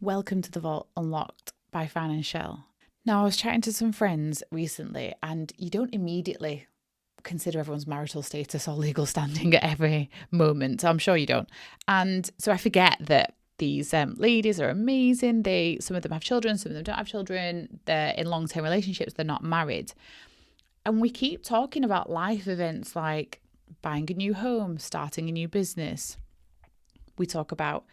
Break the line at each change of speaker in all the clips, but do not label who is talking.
Welcome to the Vault Unlocked by Financielle. Now, I was chatting to some friends recently, and you don't immediately consider everyone's marital status or legal standing at every moment. I'm sure you don't. And so I forget that these ladies are amazing. Some of them have children, some of them don't have children. They're in long-term relationships. They're not married. And we keep talking about life events like buying a new home, starting a new business. We talk about,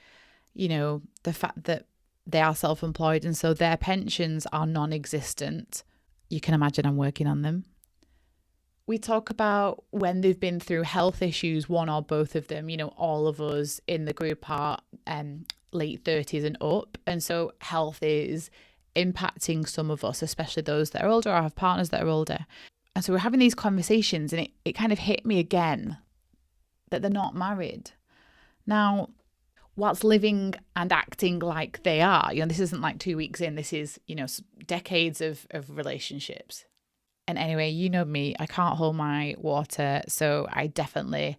the fact that they are self-employed and so their pensions are non-existent. You can imagine I'm working on them. We talk about when they've been through health issues, one or both of them. All of us in the group are late 30s and up. And so health is impacting some of us, especially those that are older or have partners that are older. And so we're having these conversations, and it kind of hit me again that they're not married. Now, whilst living and acting like they are, this isn't like 2 weeks in, this is, decades of relationships. And anyway, you know me, I can't hold my water. So I definitely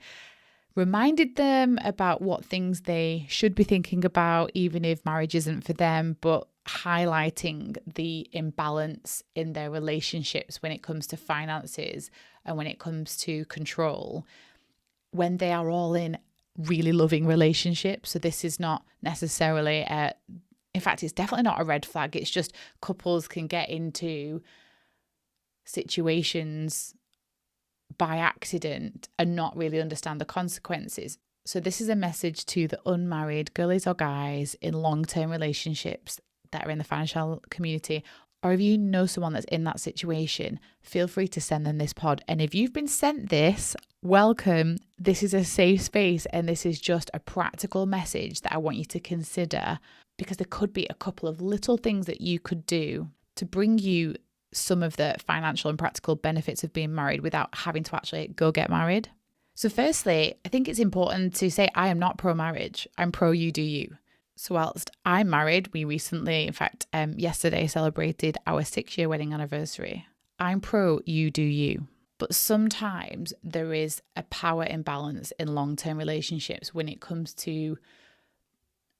reminded them about what things they should be thinking about, even if marriage isn't for them, but highlighting the imbalance in their relationships when it comes to finances and when it comes to control, when they are all in really loving relationships. So this is not necessarily in fact, it's definitely not a red flag. It's just couples can get into situations by accident and not really understand the consequences. So this is a message to the unmarried girlies or guys in long-term relationships that are in the financial community, or if you know someone that's in that situation, feel free to send them this pod. And if you've been sent this, welcome. This is a safe space, and this is just a practical message that I want you to consider, because there could be a couple of little things that you could do to bring you some of the financial and practical benefits of being married without having to actually go get married. So firstly, I think it's important to say I am not pro-marriage. I'm pro you do you. So whilst I'm married, we recently, in fact, yesterday celebrated our 6-year wedding anniversary. I'm pro you do you. But sometimes there is a power imbalance in long-term relationships when it comes to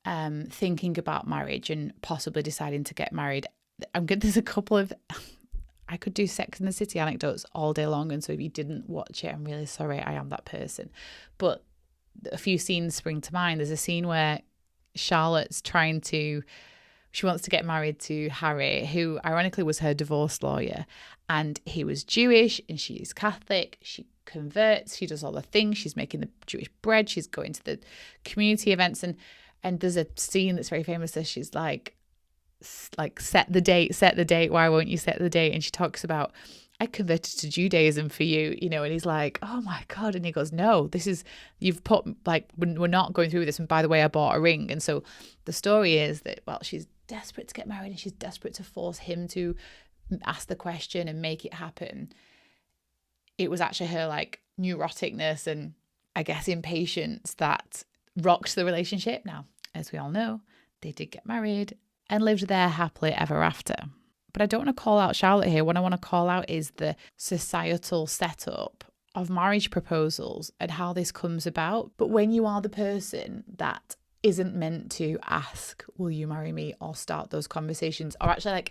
thinking about marriage and possibly deciding to get married. There's a couple of, I could do Sex and the City anecdotes all day long. And so if you didn't watch it, I'm really sorry, I am that person. But a few scenes spring to mind. There's a scene where Charlotte's she wants to get married to Harry, who ironically was her divorce lawyer. And he was Jewish and she's Catholic. She converts, she does all the things. She's making the Jewish bread. She's going to the community events. And there's a scene that's very famous that she's like, set the date. Why won't you set the date? And she talks about, I converted to Judaism for you, and he's like, oh my God. And he goes, no, you've put, we're not going through with this. And by the way, I bought a ring. And so the story is that, she's desperate to get married and she's desperate to force him to ask the question and make it happen. It was actually her neuroticness and I guess impatience that rocked the relationship. Now, as we all know, they did get married and lived there happily ever after. But I don't want to call out Charlotte here. What I want to call out is the societal setup of marriage proposals and how this comes about. But when you are the person that isn't meant to ask, will you marry me, or start those conversations, or actually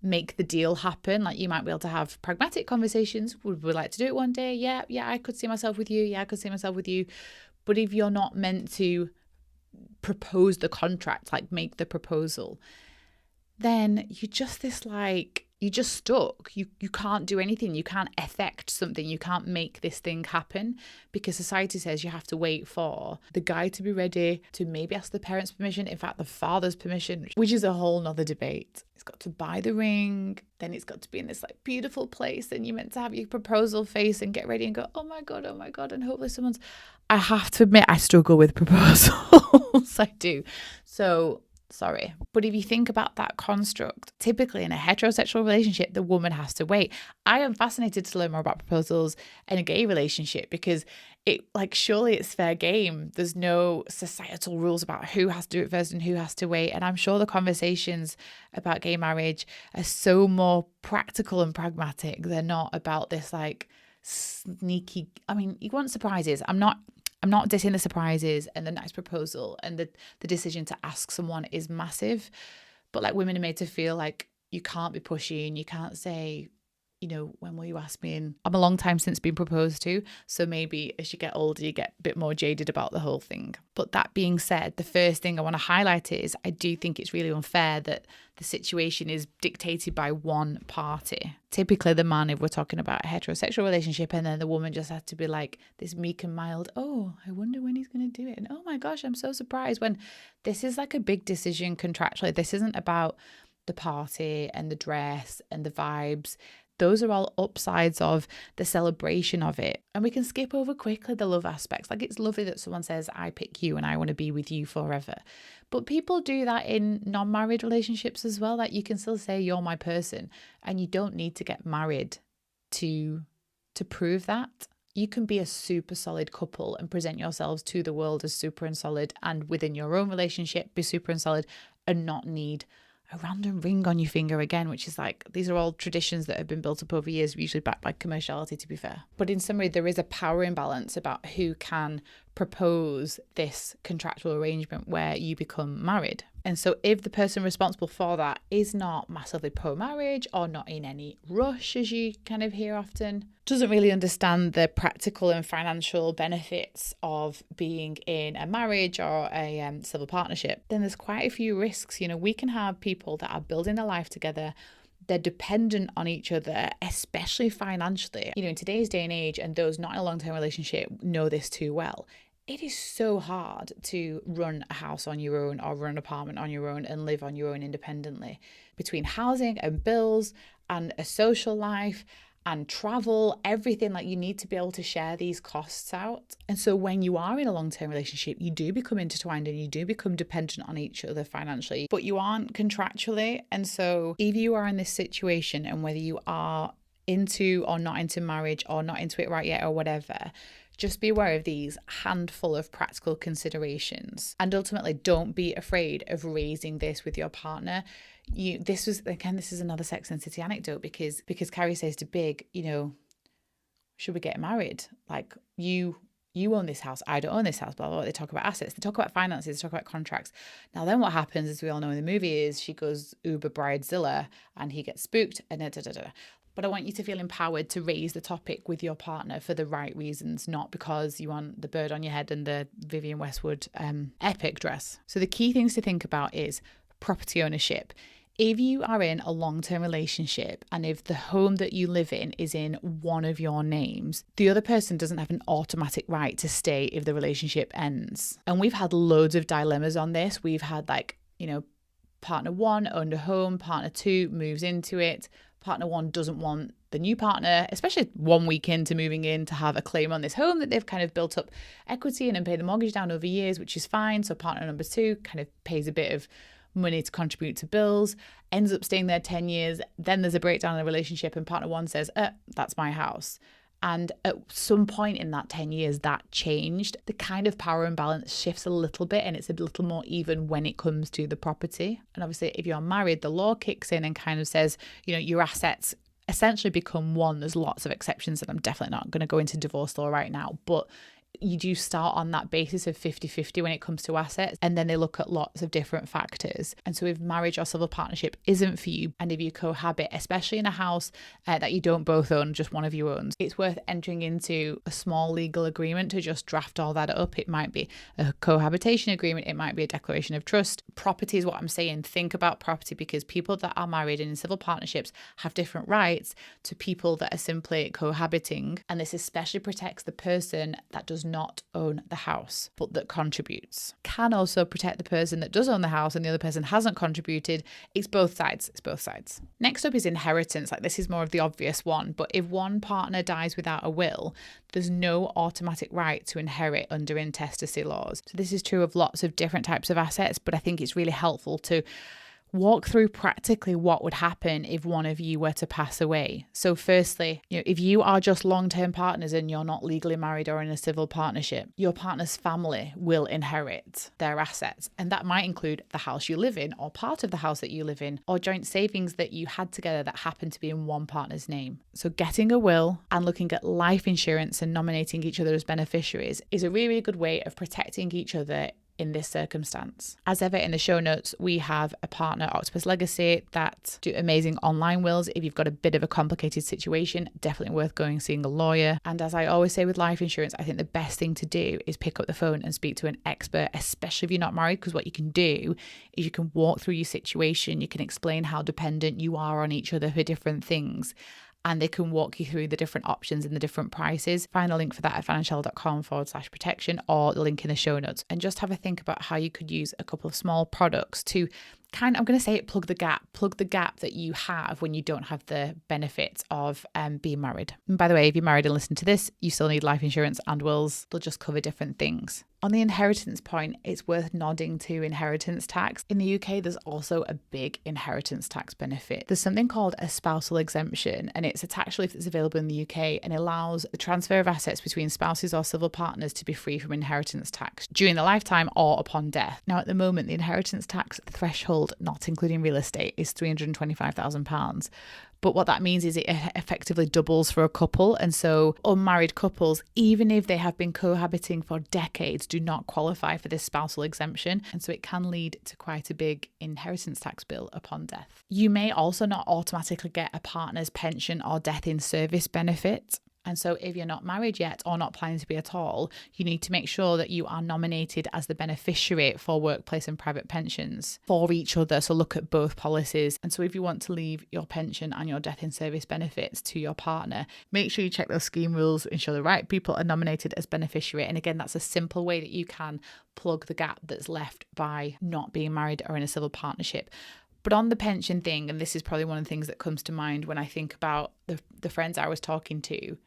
make the deal happen, you might be able to have pragmatic conversations. Would we like to do it one day? Yeah, I could see myself with you. Yeah, I could see myself with you. But if you're not meant to propose the contract, make the proposal, then you're just you're just stuck. You can't do anything. You can't effect something. You can't make this thing happen because society says you have to wait for the guy to be ready, to maybe ask the parents' permission, in fact, the father's permission, which is a whole nother debate. It's got to buy the ring, then it's got to be in this beautiful place, and you're meant to have your proposal face and get ready and go, oh my God, and hopefully someone's... I have to admit, I struggle with proposals. I do. So sorry. But if you think about that construct, typically in a heterosexual relationship, the woman has to wait. I am fascinated to learn more about proposals in a gay relationship because surely it's fair game. There's no societal rules about who has to do it first and who has to wait. And I'm sure the conversations about gay marriage are so more practical and pragmatic. They're not about this sneaky, you want surprises. I'm not dissing the surprises and the nice proposal, and the decision to ask someone is massive. But like, women are made to feel like you can't be pushy and you can't say, when will you ask me? And I'm a long time since being proposed to. So maybe as you get older, you get a bit more jaded about the whole thing. But that being said, the first thing I want to highlight is I do think it's really unfair that the situation is dictated by one party. Typically the man, if we're talking about a heterosexual relationship, and then the woman just has to be like this meek and mild, oh, I wonder when he's going to do it. And oh my gosh, I'm so surprised, when this is like a big decision contractually. This isn't about the party and the dress and the vibes. Those are all upsides of the celebration of it. And we can skip over quickly the love aspects. Like, it's lovely that someone says, I pick you and I want to be with you forever. But people do that in non-married relationships as well. Like, you can still say you're my person, and you don't need to get married to prove that. You can be a super solid couple and present yourselves to the world as super and solid, and within your own relationship be super and solid, and not need a random ring on your finger again, which is like, these are all traditions that have been built up over years, usually backed by commerciality, to be fair. But in summary, there is a power imbalance about who can propose this contractual arrangement where you become married. And so if the person responsible for that is not massively pro-marriage, or not in any rush, as you kind of hear often, doesn't really understand the practical and financial benefits of being in a marriage or a civil partnership, then there's quite a few risks. We can have people that are building their life together. They're dependent on each other, especially financially. In today's day and age, and those not in a long-term relationship know this too well, it is so hard to run a house on your own, or run an apartment on your own, and live on your own independently. Between housing and bills and a social life and travel, everything, like, you need to be able to share these costs out. And so when you are in a long-term relationship, you do become intertwined and you do become dependent on each other financially, but you aren't contractually. And so if you are in this situation, and whether you are into or not into marriage, or not into it right yet, or whatever, just be aware of these handful of practical considerations. And ultimately, don't be afraid of raising this with your partner. This is another Sex and the City anecdote, because Carrie says to Big, should we get married? Like, you own this house, I don't own this house, blah, blah, blah. They talk about assets, they talk about finances, they talk about contracts. Now then what happens, as we all know in the movie, is she goes Uber Bridezilla and he gets spooked and da. But I want you to feel empowered to raise the topic with your partner for the right reasons, not because you want the bird on your head and the Vivienne Westwood epic dress. So the key things to think about is property ownership. If you are in a long-term relationship, and if the home that you live in is in one of your names, the other person doesn't have an automatic right to stay if the relationship ends. And we've had loads of dilemmas on this. We've had partner one owned a home, partner two moves into it. Partner one doesn't want the new partner, especially 1 week into moving in, to have a claim on this home that they've kind of built up equity and paid the mortgage down over years, which is fine. So partner number two kind of pays a bit of money to contribute to bills, ends up staying there 10 years. Then there's a breakdown in the relationship, and partner one says, that's my house. And at some point in that 10 years, that changed. The kind of power imbalance shifts a little bit, and it's a little more even when it comes to the property. And obviously, if you're married, the law kicks in and kind of says, your assets essentially become one. There's lots of exceptions, and I'm definitely not going to go into divorce law right now, but you do start on that basis of 50-50 when it comes to assets, and then they look at lots of different factors. And so if marriage or civil partnership isn't for you, and if you cohabit, especially in a house that you don't both own, just one of you owns, it's worth entering into a small legal agreement to just draft all that up. It might be a cohabitation agreement, it might be a declaration of trust. Property is what I'm saying. Think about property, because people that are married and in civil partnerships have different rights to people that are simply cohabiting, and this especially protects the person that does not own the house but that contributes. Can also protect the person that does own the house and the other person hasn't contributed. It's both sides. Next up is inheritance. Like, this is more of the obvious one, but if one partner dies without a will, there's no automatic right to inherit under intestacy laws. So this is true of lots of different types of assets, but I think it's really helpful to walk through practically what would happen if one of you were to pass away. So firstly, if you are just long-term partners and you're not legally married or in a civil partnership, your partner's family will inherit their assets. And that might include the house you live in or part of the house that you live in or joint savings that you had together that happen to be in one partner's name. So getting a will and looking at life insurance and nominating each other as beneficiaries is a really, really good way of protecting each other in this circumstance. As ever, in the show notes, we have a partner, Octopus Legacy, that do amazing online wills. If you've got a bit of a complicated situation, definitely worth going seeing a lawyer. And as I always say with life insurance, I think the best thing to do is pick up the phone and speak to an expert, especially if you're not married, because what you can do is you can walk through your situation, you can explain how dependent you are on each other for different things, and they can walk you through the different options and the different prices. Find a link for that at financielle.com/protection or the link in the show notes. And just have a think about how you could use a couple of small products to I'm going to say it, plug the gap that you have when you don't have the benefits of being married. And by the way, if you're married and listen to this, you still need life insurance and wills. They'll just cover different things. On the inheritance point, it's worth nodding to inheritance tax. In the UK, there's also a big inheritance tax benefit. There's something called a spousal exemption, and it's a tax relief that's available in the UK and allows the transfer of assets between spouses or civil partners to be free from inheritance tax during the lifetime or upon death. Now, at the moment, the inheritance tax threshold, not including real estate, is £325,000. But what that means is it effectively doubles for a couple. And so unmarried couples, even if they have been cohabiting for decades, do not qualify for this spousal exemption. And so it can lead to quite a big inheritance tax bill upon death. You may also not automatically get a partner's pension or death in service benefit. And so if you're not married yet or not planning to be at all, you need to make sure that you are nominated as the beneficiary for workplace and private pensions for each other. So look at both policies. And so if you want to leave your pension and your death in service benefits to your partner, make sure you check those scheme rules, ensure the right people are nominated as beneficiary. And again, that's a simple way that you can plug the gap that's left by not being married or in a civil partnership. But on the pension thing, and this is probably one of the things that comes to mind when I think about the friends I was talking to,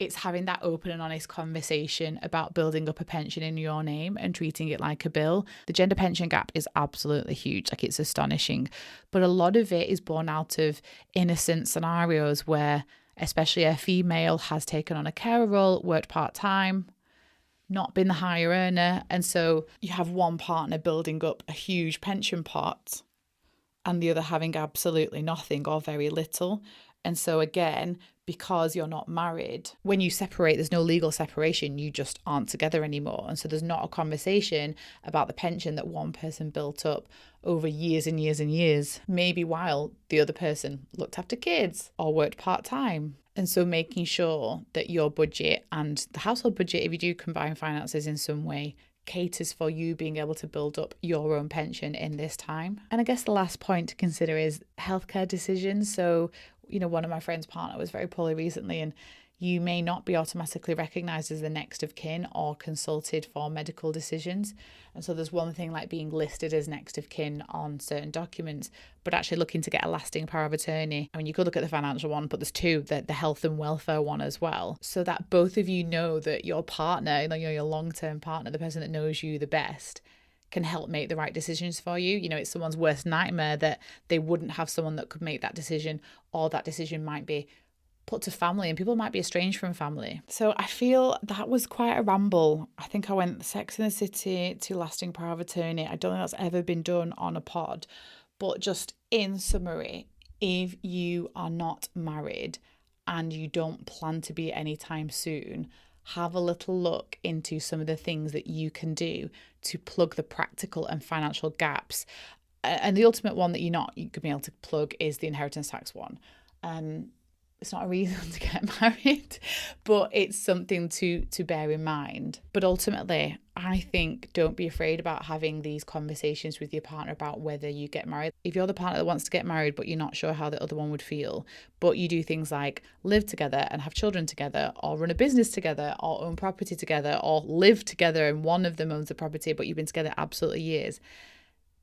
it's having that open and honest conversation about building up a pension in your name and treating it like a bill. The gender pension gap is absolutely huge. Like, it's astonishing. But a lot of it is born out of innocent scenarios where especially a female has taken on a carer role, worked part-time, not been the higher earner. And so you have one partner building up a huge pension pot and the other having absolutely nothing or very little. And so again, because you're not married, when you separate, there's no legal separation, you just aren't together anymore. And so there's not a conversation about the pension that one person built up over years and years and years, maybe while the other person looked after kids or worked part-time. And so making sure that your budget and the household budget, if you do combine finances in some way, caters for you being able to build up your own pension in this time. And I guess the last point to consider is healthcare decisions. So, one of my friend's partner was very poorly recently, and you may not be automatically recognised as the next of kin or consulted for medical decisions. And so there's one thing like being listed as next of kin on certain documents, but actually looking to get a lasting power of attorney. I mean, you could look at the financial one, but there's two, the health and welfare one as well, so that both of you know that your partner, your long-term partner, the person that knows you the best, can help make the right decisions for you. It's someone's worst nightmare that they wouldn't have someone that could make that decision, or that decision might be put to family and people might be estranged from family. So I feel that was quite a ramble. I think I went Sex in the City to lasting power of attorney. I don't think that's ever been done on a pod, but just in summary, if you are not married and you don't plan to be anytime soon, have a little look into some of the things that you can do to plug the practical and financial gaps. And the ultimate one that you could be able to plug is the inheritance tax one. It's not a reason to get married, but it's something to bear in mind. But ultimately, I think don't be afraid about having these conversations with your partner about whether you get married. If you're the partner that wants to get married, but you're not sure how the other one would feel, but you do things like live together and have children together, or run a business together, or own property together, or live together and one of them owns the property, but you've been together absolutely years,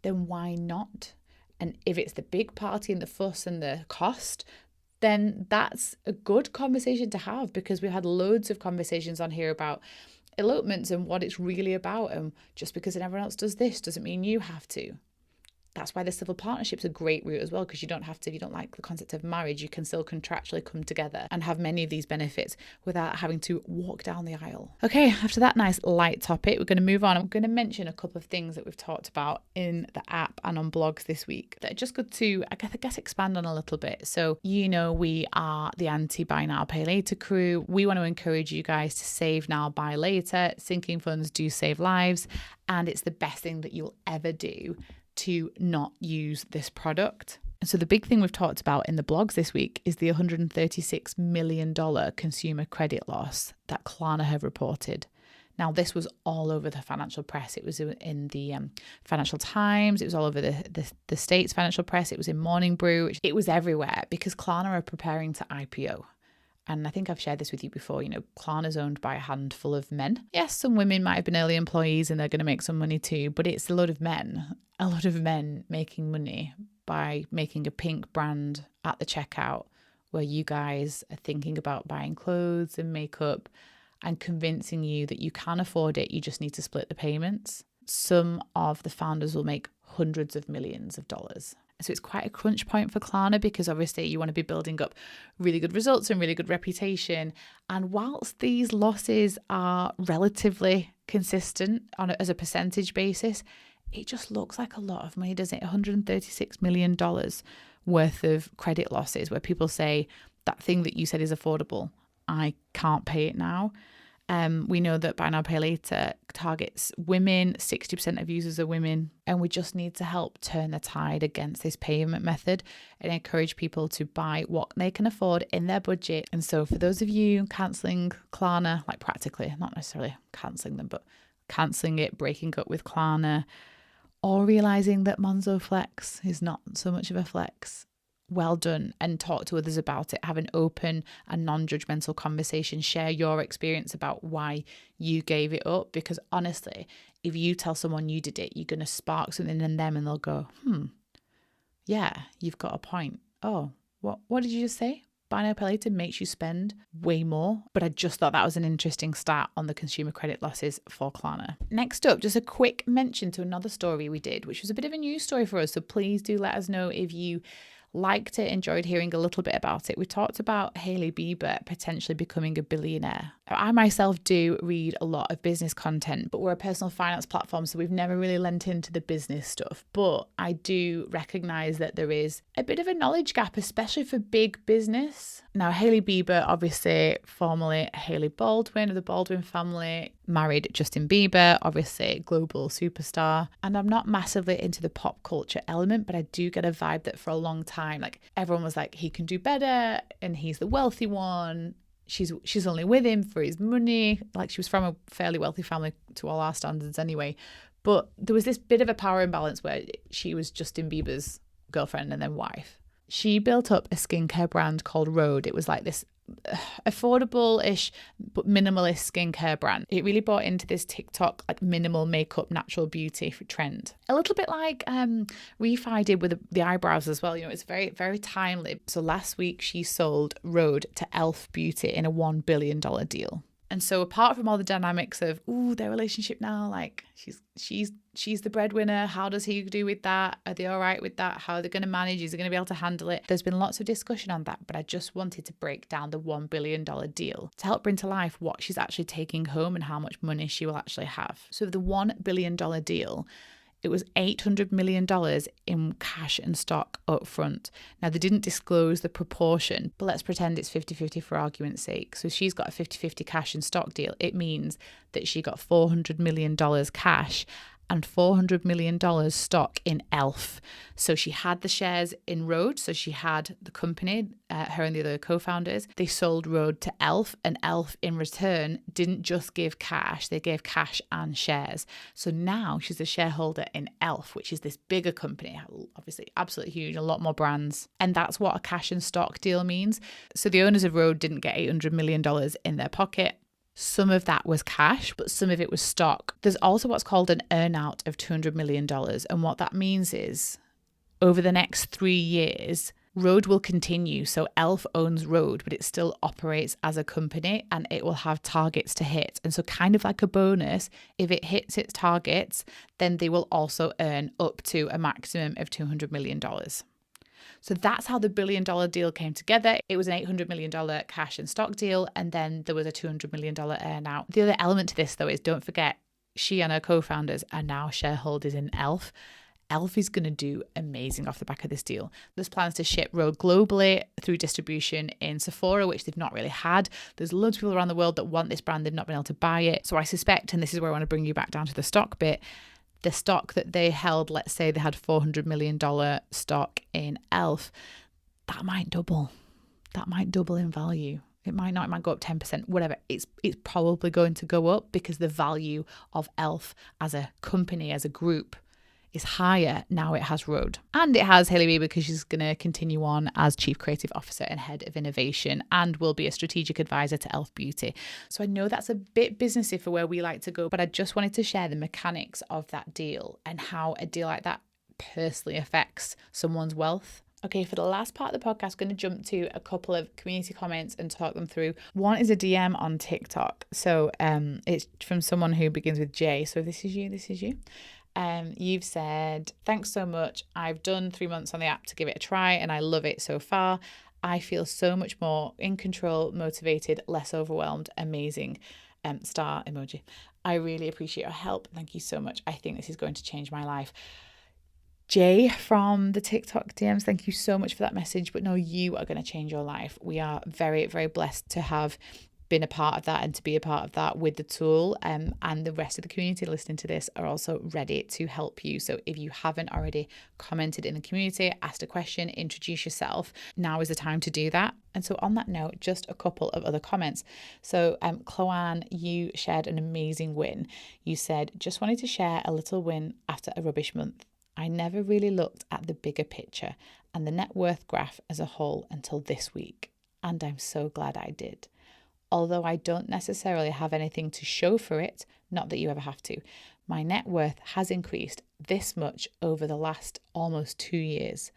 then why not? And if it's the big party and the fuss and the cost, then that's a good conversation to have, because we had loads of conversations on here about elopements and what it's really about. And just because everyone else does this doesn't mean you have to. That's why the civil partnership's a great route as well, because you don't have to, if you don't like the concept of marriage, you can still contractually come together and have many of these benefits without having to walk down the aisle. Okay, after that nice light topic, we're going to move on. I'm going to mention a couple of things that we've talked about in the app and on blogs this week that are just good to, I guess, expand on a little bit. So, we are the anti-buy now, pay later crew. We want to encourage you guys to save now, buy later. Sinking funds do save lives, and it's the best thing that you'll ever do to not use this product. And so the big thing we've talked about in the blogs this week is the $136 million consumer credit loss that Klarna have reported. Now, this was all over the financial press. It was in the Financial Times. It was all over the state's financial press. It was in Morning Brew. It was everywhere because Klarna are preparing to IPO. And I think I've shared this with you before, Klarna's owned by a handful of men. Yes, some women might have been early employees and they're going to make some money too, but it's a lot of men making money by making a pink brand at the checkout where you guys are thinking about buying clothes and makeup and convincing you that you can afford it. You just need to split the payments. Some of the founders will make hundreds of millions of dollars. So it's quite a crunch point for Klarna because obviously you want to be building up really good results and really good reputation. And whilst these losses are relatively consistent as a percentage basis, it just looks like a lot of money, doesn't it? $136 million worth of credit losses where people say that thing that you said is affordable, I can't pay it now. We know that buy now, pay later targets women, 60% of users are women, and we just need to help turn the tide against this payment method and encourage people to buy what they can afford in their budget. And so for those of you cancelling Klarna, like practically, not necessarily cancelling them, but cancelling it, breaking up with Klarna, or realising that Monzo Flex is not so much of a flex, well done, and talk to others about it. Have an open and non-judgmental conversation. Share your experience about why you gave it up, because honestly, if you tell someone you did it, you're going to spark something in them and they'll go, yeah, you've got a point. Oh, what did you just say? Buy now, pay later makes you spend way more. But I just thought that was an interesting stat on the consumer credit losses for Klarna. Next up, just a quick mention to another story we did, which was a bit of a news story for us. So please do let us know if you liked it, enjoyed hearing a little bit about it. We talked about Hailey Bieber potentially becoming a billionaire. I myself do read a lot of business content, but we're a personal finance platform, so we've never really lent into the business stuff. But I do recognize that there is a bit of a knowledge gap, especially for big business. Now, Hailey Bieber, obviously formerly Hailey Baldwin of the Baldwin family, married Justin Bieber, obviously global superstar. And I'm not massively into the pop culture element, but I do get a vibe that for a long time, like everyone was like, he can do better and he's the wealthy one. She's only with him for his money. Like, she was from a fairly wealthy family to all our standards anyway. But there was this bit of a power imbalance where she was Justin Bieber's girlfriend and then wife. She built up a skincare brand called Rhode. It was like this affordable-ish but minimalist skincare brand. It really bought into this TikTok like minimal makeup, natural beauty trend. A little bit like Refi did with the eyebrows as well. It's very, very timely. So last week she sold Rhode to Elf Beauty in a $1 billion deal. And so apart from all the dynamics of, their relationship now, like she's the breadwinner, how does he do with that? Are they all right with that? How are they going to manage? Is he going to be able to handle it? There's been lots of discussion on that, but I just wanted to break down the $1 billion deal to help bring to life what she's actually taking home and how much money she will actually have. So the $1 billion deal, it was $800 million in cash and stock up front. Now, they didn't disclose the proportion, but let's pretend it's 50-50 for argument's sake. So she's got a 50-50 cash and stock deal. It means that she got $400 million cash and $400 million stock in Elf. So she had the shares in Rhode. So she had the company, her and the other co-founders. They sold Rhode to Elf, and Elf in return didn't just give cash, they gave cash and shares. So now she's a shareholder in Elf, which is this bigger company, obviously absolutely huge, a lot more brands. And that's what a cash and stock deal means. So the owners of Rhode didn't get $800 million in their pocket. Some of that was cash, but some of it was stock. There's also what's called an earnout of $200 million. And what that means is over the next 3 years, Rode will continue. So Elf owns Rode, but it still operates as a company and it will have targets to hit. And so kind of like a bonus, if it hits its targets, then they will also earn up to a maximum of $200 million. So that's how the $1 billion deal came together. It was an $800 million cash and stock deal, and then there was a $200 million earnout. The other element to this, though, is don't forget, she and her co-founders are now shareholders in Elf. Elf is going to do amazing off the back of this deal. There's plans to ship Rode globally through distribution in Sephora, which they've not really had. There's loads of people around the world that want this brand. They've not been able to buy it. So I suspect, and this is where I want to bring you back down to the stock bit, the stock that they held, let's say they had $400 million stock in Elf, that might double. That might double in value. It might not, it might go up 10%, whatever. It's probably going to go up because the value of Elf as a company, as a group, is higher now it has Rode. And it has Hailey Bieber because she's going to continue on as Chief Creative Officer and Head of Innovation and will be a strategic advisor to Elf Beauty. So I know that's a bit businessy for where we like to go, but I just wanted to share the mechanics of that deal and how a deal like that personally affects someone's wealth. Okay, for the last part of the podcast, I'm going to jump to a couple of community comments and talk them through. One is a DM on TikTok. So it's from someone who begins with J. So this is you, this is you. You've said, thanks so much. I've done 3 months on the app to give it a try and I love it so far. I feel so much more in control, motivated, less overwhelmed. Amazing. Star emoji. I really appreciate your help. Thank you so much. I think this is going to change my life. Jay from the TikTok DMs, thank you so much for that message. But no, you are going to change your life. We are very, very blessed to have been a part of that and to be a part of that with the tool, and the rest of the community listening to this are also ready to help you. So if you haven't already commented in the community, asked a question, introduce yourself, now is the time to do that. And so on that note, just a couple of other comments. So Chloanne, you shared an amazing win. You said, just wanted to share a little win after a rubbish month. I never really looked at the bigger picture and the net worth graph as a whole until this week, and I'm so glad I did. Although I don't necessarily have anything to show for it, not that you ever have to, my net worth has increased this much over the last almost 2 years.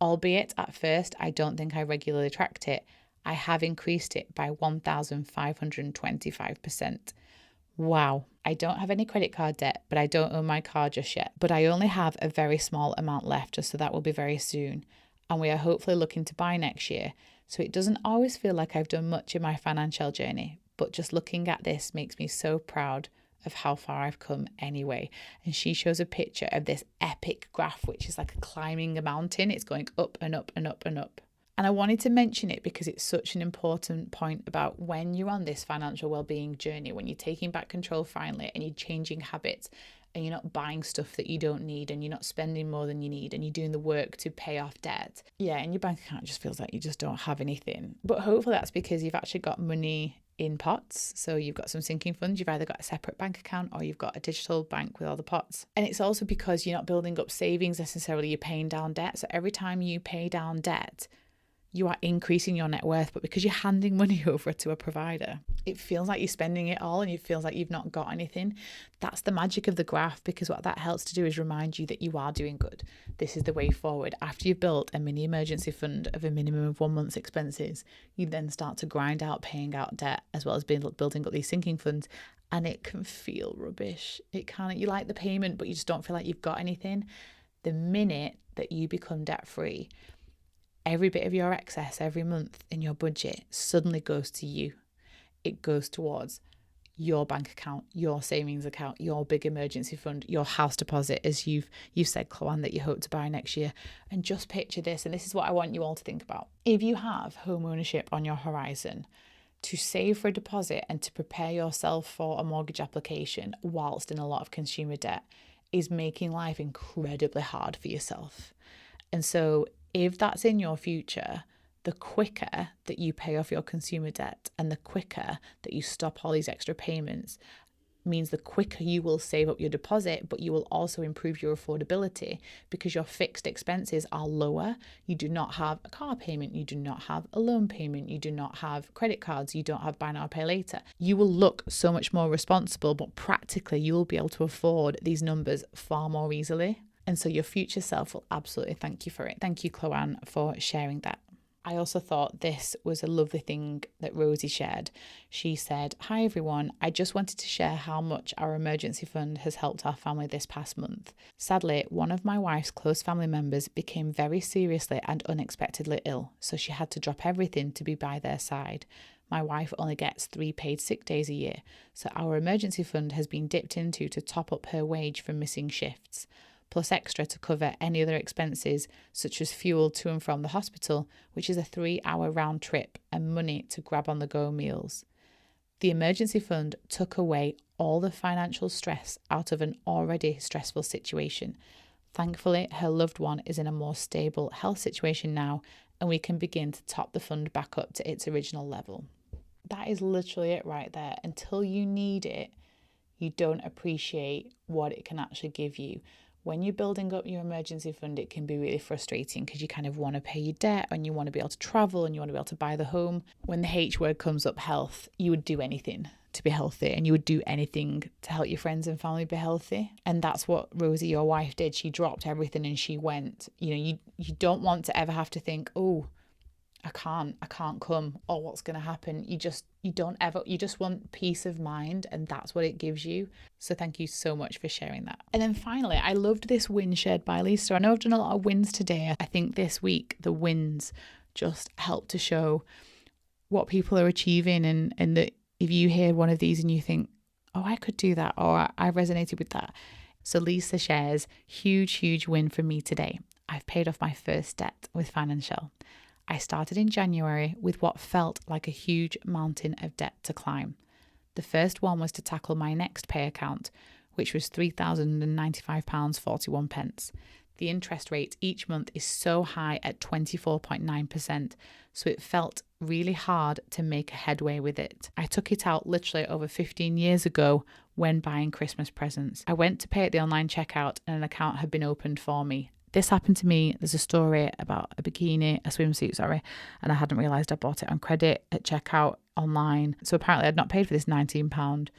Albeit at first, I don't think I regularly tracked it. I have increased it by 1,525%. Wow. I don't have any credit card debt, but I don't own my car just yet. But I only have a very small amount left, so that will be very soon. And we are hopefully looking to buy next year. So it doesn't always feel like I've done much in my financial journey, but just looking at this makes me so proud of how far I've come anyway. And she shows a picture of this epic graph, which is like climbing a mountain. It's going up and up and up and up. And I wanted to mention it because it's such an important point about when you're on this financial well-being journey, when you're taking back control finally and you're changing habits and you're not buying stuff that you don't need and you're not spending more than you need and you're doing the work to pay off debt. Yeah, and your bank account just feels like you just don't have anything. But hopefully that's because you've actually got money in pots. So you've got some sinking funds. You've either got a separate bank account or you've got a digital bank with all the pots. And it's also because you're not building up savings necessarily. You're paying down debt. So every time you pay down debt, you are increasing your net worth, but because you're handing money over to a provider, it feels like you're spending it all and it feels like you've not got anything. That's the magic of the graph, because what that helps to do is remind you that you are doing good. This is the way forward. After you've built a mini emergency fund of a minimum of 1 month's expenses, you then start to grind out paying out debt as well as building up these sinking funds. And it can feel rubbish. It can. You like the payment, but you just don't feel like you've got anything. The minute that you become debt free, every bit of your excess every month in your budget suddenly goes to you. It goes towards your bank account, your savings account, your big emergency fund, your house deposit, as you've said, Chloanne, that you hope to buy next year. And just picture this, and this is what I want you all to think about. If you have home ownership on your horizon, to save for a deposit and to prepare yourself for a mortgage application whilst in a lot of consumer debt is making life incredibly hard for yourself. And so if that's in your future, the quicker that you pay off your consumer debt and the quicker that you stop all these extra payments means the quicker you will save up your deposit, but you will also improve your affordability because your fixed expenses are lower. You do not have a car payment. You do not have a loan payment. You do not have credit cards. You don't have buy now, pay later. You will look so much more responsible, but practically you will be able to afford these numbers far more easily. And so your future self will absolutely thank you for it. Thank you, Chloanne, for sharing that. I also thought this was a lovely thing that Rosie shared. She said, "Hi everyone, I just wanted to share how much our emergency fund has helped our family this past month. Sadly, one of my wife's close family members became very seriously and unexpectedly ill, so she had to drop everything to be by their side. My wife only gets 3 paid sick days a year, so our emergency fund has been dipped into to top up her wage from missing shifts, plus extra to cover any other expenses such as fuel to and from the hospital, which is a 3-hour round trip, and money to grab on the go meals. The emergency fund took away all the financial stress out of an already stressful situation. Thankfully, her loved one is in a more stable health situation now, and we can begin to top the fund back up to its original level." That is literally it right there. Until you need it, you don't appreciate what it can actually give you. When you're building up your emergency fund, it can be really frustrating because you kind of want to pay your debt and you want to be able to travel and you want to be able to buy the home. When the H word comes up, health, you would do anything to be healthy, and you would do anything to help your friends and family be healthy. And that's what Rosie, your wife, did. She dropped everything and she went. You don't want to ever have to think, oh, I can't come, or what's going to happen. You just want peace of mind, and that's what it gives you. So thank you so much for sharing that. And then finally, I loved this win shared by Lisa. I know I've done a lot of wins today. I think this week the wins just help to show what people are achieving, and that if you hear one of these and you think, oh, I could do that, or I resonated with that. So Lisa shares, huge win for me today. I've paid off my first debt with Financielle. I started in January with what felt like a huge mountain of debt to climb. The first one was to tackle my next pay account, which was £3,095.41. The interest rate each month is so high at 24.9%, so it felt really hard to make a headway with it. I took it out literally over 15 years ago when buying Christmas presents. I went to pay at the online checkout and an account had been opened for me. This happened to me. There's a story about a swimsuit, and I hadn't realised I bought it on credit at checkout online. So apparently I'd not paid for this £19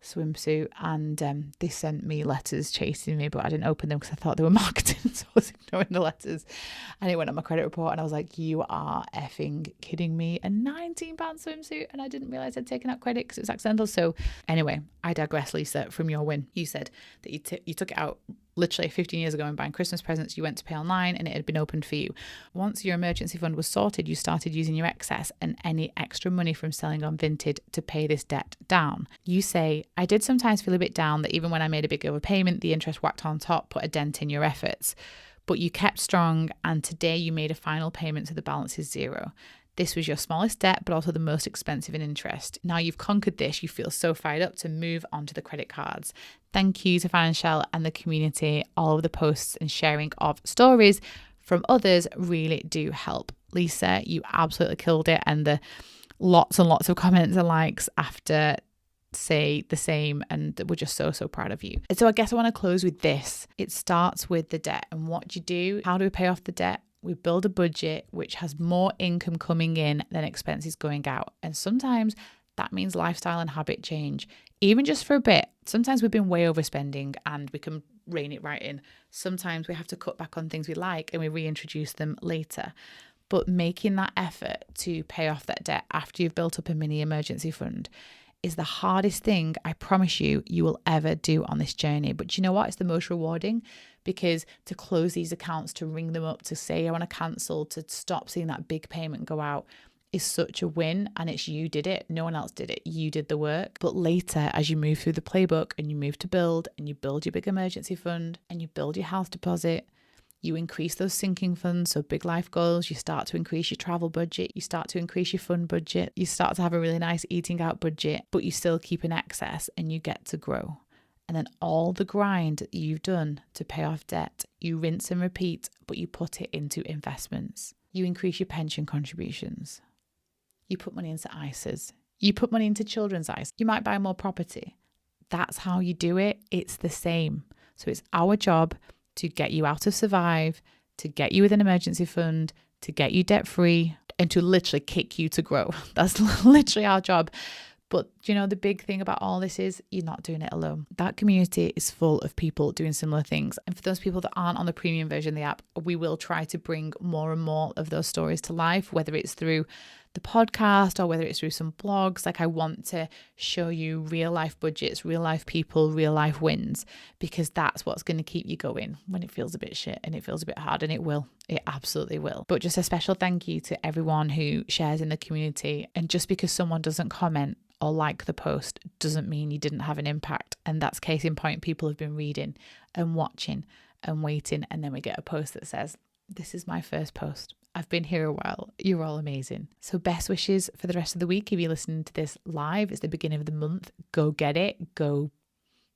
swimsuit, and they sent me letters chasing me, but I didn't open them because I thought they were marketing, so I was ignoring the letters. And it went on my credit report, and I was like, you are effing kidding me, a £19 swimsuit, and I didn't realise I'd taken out credit because it was accidental. So anyway, I digress, Lisa, from your win. You said that you took it out literally 15 years ago and buying Christmas presents. You went to pay online and it had been opened for you. Once your emergency fund was sorted, you started using your excess and any extra money from selling on Vinted to pay this debt down. You say, I did sometimes feel a bit down that even when I made a big overpayment, the interest whacked on top, put a dent in your efforts. But you kept strong, and today you made a final payment so the balance is zero. This was your smallest debt, but also the most expensive in interest. Now you've conquered this, you feel so fired up to move on to the credit cards. Thank you to Financielle and the community. All of the posts and sharing of stories from others really do help. Lisa, you absolutely killed it, and the lots and lots of comments and likes after say the same, and we're just so proud of you. And so I guess I want to close with this. It starts with the debt, and what do you do? How do we pay off the debt? We build a budget which has more income coming in than expenses going out. And sometimes that means lifestyle and habit change, even just for a bit. Sometimes we've been way overspending and we can rein it right in. Sometimes we have to cut back on things we like and we reintroduce them later. But making that effort to pay off that debt after you've built up a mini emergency fund is the hardest thing, I promise you will ever do on this journey. But you know what? It's the most rewarding, because to close these accounts, to ring them up, to say I want to cancel, to stop seeing that big payment go out is such a win. And it's you did it. No one else did it. You did the work. But later, as you move through the playbook and you move to build, and you build your big emergency fund and you build your house deposit, you increase those sinking funds, so big life goals, you start to increase your travel budget, you start to increase your fun budget, you start to have a really nice eating out budget, but you still keep an excess and you get to grow. And then all the grind that you've done to pay off debt, you rinse and repeat, but you put it into investments. You increase your pension contributions. You put money into ISAs. You put money into children's ISAs. You might buy more property. That's how you do it. It's the same. So it's our job to get you out of survive, to get you with an emergency fund, to get you debt free, and to literally kick you to grow. That's literally our job. But the big thing about all this is you're not doing it alone. That community is full of people doing similar things. And for those people that aren't on the premium version of the app, we will try to bring more and more of those stories to life, whether it's through the podcast or whether it's through some blogs. Like, I want to show you real life budgets, real life people, real life wins, because that's what's going to keep you going when it feels a bit shit and it feels a bit hard, and it will. It absolutely will. But just a special thank you to everyone who shares in the community. And just because someone doesn't comment or like the post doesn't mean you didn't have an impact. And that's case in point. People have been reading and watching and waiting, and then we get a post that says, this is my first post. I've been here a while. You're all amazing. So best wishes for the rest of the week. If you're listening to this live, it's the beginning of the month. Go get it. Go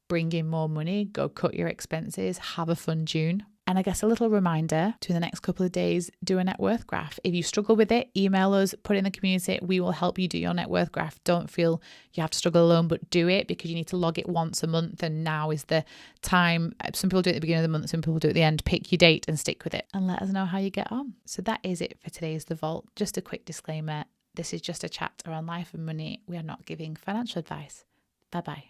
bring in more money. Go cut your expenses. Have a fun June. And I guess a little reminder to the next couple of days, do a net worth graph. If you struggle with it, email us, put it in the community. We will help you do your net worth graph. Don't feel you have to struggle alone, but do it, because you need to log it once a month. And now is the time. Some people do it at the beginning of the month, some people do it at the end. Pick your date and stick with it, and let us know how you get on. So that is it for today's The Vault. Just a quick disclaimer. This is just a chat around life and money. We are not giving financial advice. Bye-bye.